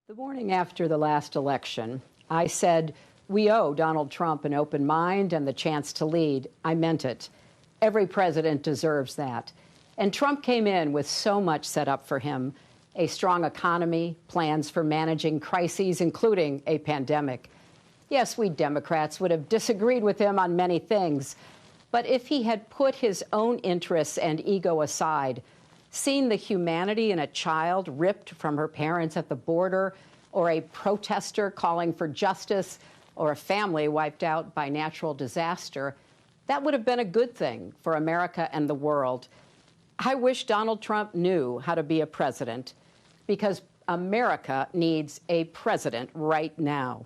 The morning after the last election, I said, we owe Donald Trump an open mind and the chance to lead. I meant it. Every president deserves that. And Trump came in with so much set up for him: a strong economy, plans for managing crises, including a pandemic. Yes, we Democrats would have disagreed with him on many things, but if he had put his own interests and ego aside, seen the humanity in a child ripped from her parents at the border, or a protester calling for justice, or a family wiped out by natural disaster, that would have been a good thing for America and the world. I wish Donald Trump knew how to be a president, because America needs a president right now.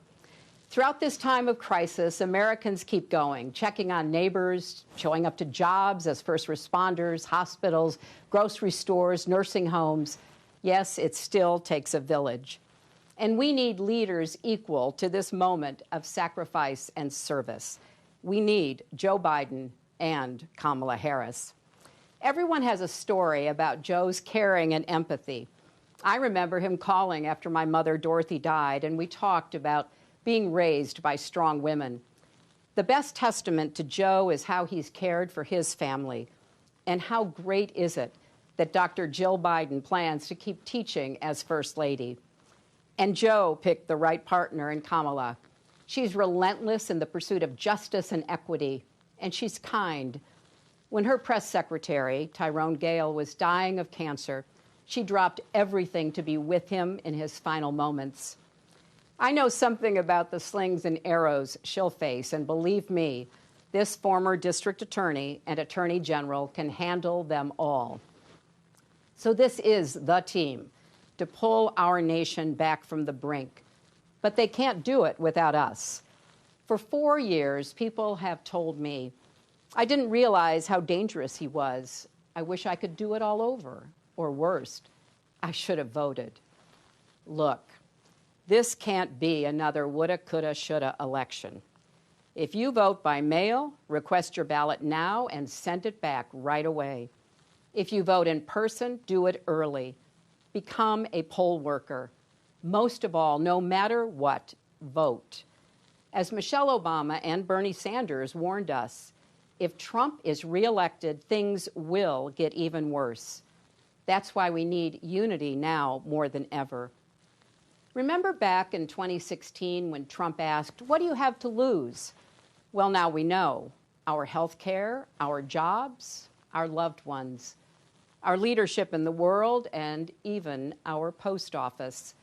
Throughout this time of crisis, Americans keep going, checking on neighbors, showing up to jobs as first responders, hospitals, grocery stores, nursing homes. Yes, it still takes a village. And we need leaders equal to this moment of sacrifice and service. We need Joe Biden and Kamala Harris. Everyone has a story about Joe's caring and empathy. I remember him calling after my mother, Dorothy, died, and we talked about being raised by strong women. The best testament to Joe is how he's cared for his family. And how great is it that Dr. Jill Biden plans to keep teaching as First Lady. And Joe picked the right partner in Kamala. She's relentless in the pursuit of justice and equity, and she's kind. When her press secretary, Tyrone Gale, was dying of cancer, she dropped everything to be with him in his final moments. I know something about the slings and arrows she'll face, and believe me, this former district attorney and attorney general can handle them all. So this is the team to pull our nation back from the brink. But they can't do it without us. For 4 years, people have told me, I didn't realize how dangerous he was. I wish I could do it all over. Or worse, I should have voted. Look, this can't be another woulda, coulda, shoulda election. If you vote by mail, request your ballot now and send it back right away. If you vote in person, do it early. Become a poll worker. Most of all, no matter what, vote. As Michelle Obama and Bernie Sanders warned us, if Trump is reelected, things will get even worse. That's why we need unity now more than ever. Remember back in 2016 when Trump asked, what do you have to lose? Well, now we know. Our health care, our jobs, our loved ones, our leadership in the world, and even our post office.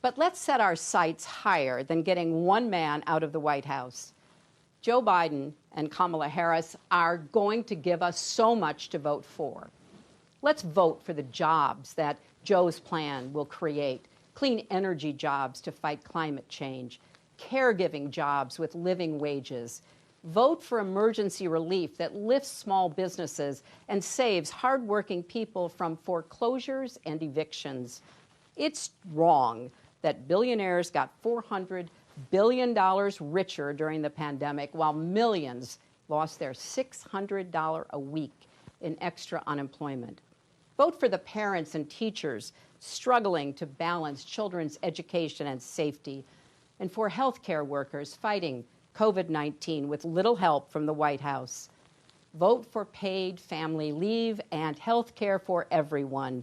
But let's set our sights higher than getting one man out of the White House. Joe Biden and Kamala Harris are going to give us so much to vote for. Let's vote for the jobs that Joe's plan will create. Clean energy jobs to fight climate change, caregiving jobs with living wages. Vote for emergency relief that lifts small businesses and saves hardworking people from foreclosures and evictions. It's wrong that billionaires got $400 billion richer during the pandemic, while millions lost their $600 a week in extra unemployment. Vote for the parents and teachers struggling to balance children's education and safety, and for healthcare workers fighting COVID-19 with little help from the White House. Vote for paid family leave and health care for everyone,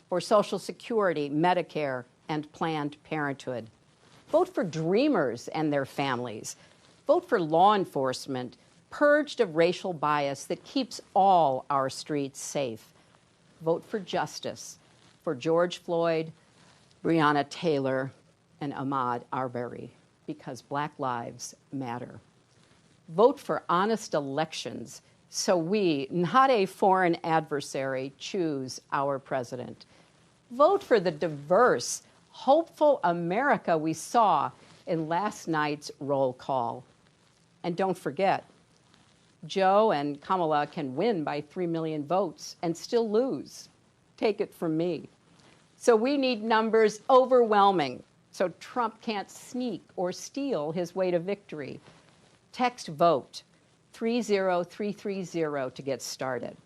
for Social Security, Medicare, and Planned Parenthood. Vote for dreamers and their families. Vote for law enforcement purged of racial bias that keeps all our streets safe. Vote for justice for George Floyd, Breonna Taylor, and Ahmaud Arbery, because Black lives matter. Vote for honest elections so we, not a foreign adversary, choose our president. Vote for the diverse, hopeful America we saw in last night's roll call. And don't forget, Joe and Kamala can win by 3 million votes and still lose. Take it from me. So we need numbers overwhelming so Trump can't sneak or steal his way to victory. Text VOTE 30330 to get started.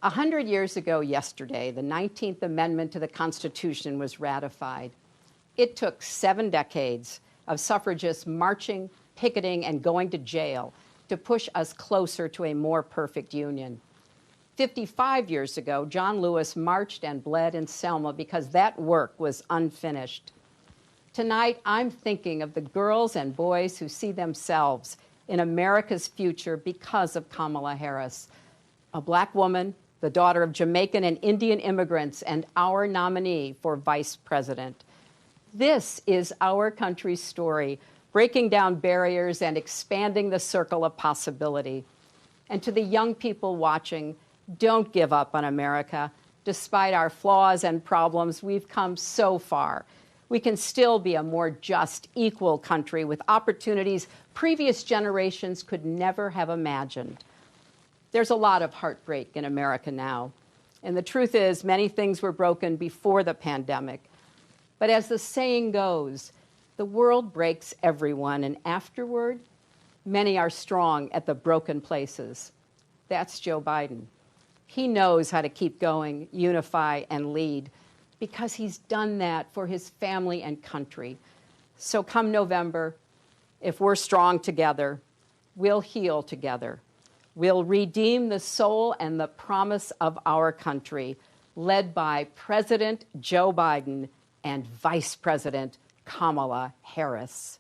100 years ago yesterday, the 19th Amendment to the Constitution was ratified. It took 7 decades of suffragists marching, picketing, and going to jail to push us closer to a more perfect union. 55 years ago, John Lewis marched and bled in Selma because that work was unfinished. Tonight, I'm thinking of the girls and boys who see themselves in America's future because of Kamala Harris, a Black woman, the daughter of Jamaican and Indian immigrants, and our nominee for vice president. This is our country's story, breaking down barriers and expanding the circle of possibility. And to the young people watching, don't give up on America. Despite our flaws and problems, we've come so far. We can still be a more just, equal country with opportunities previous generations could never have imagined. There's a lot of heartbreak in America now. And the truth is, many things were broken before the pandemic. But as the saying goes, the world breaks everyone, and afterward, many are strong at the broken places. That's Joe Biden. He knows how to keep going, unify, and lead, because he's done that for his family and country. So come November, if we're strong together, we'll heal together. We'll redeem the soul and the promise of our country, led by President Joe Biden and Vice President Kamala Harris.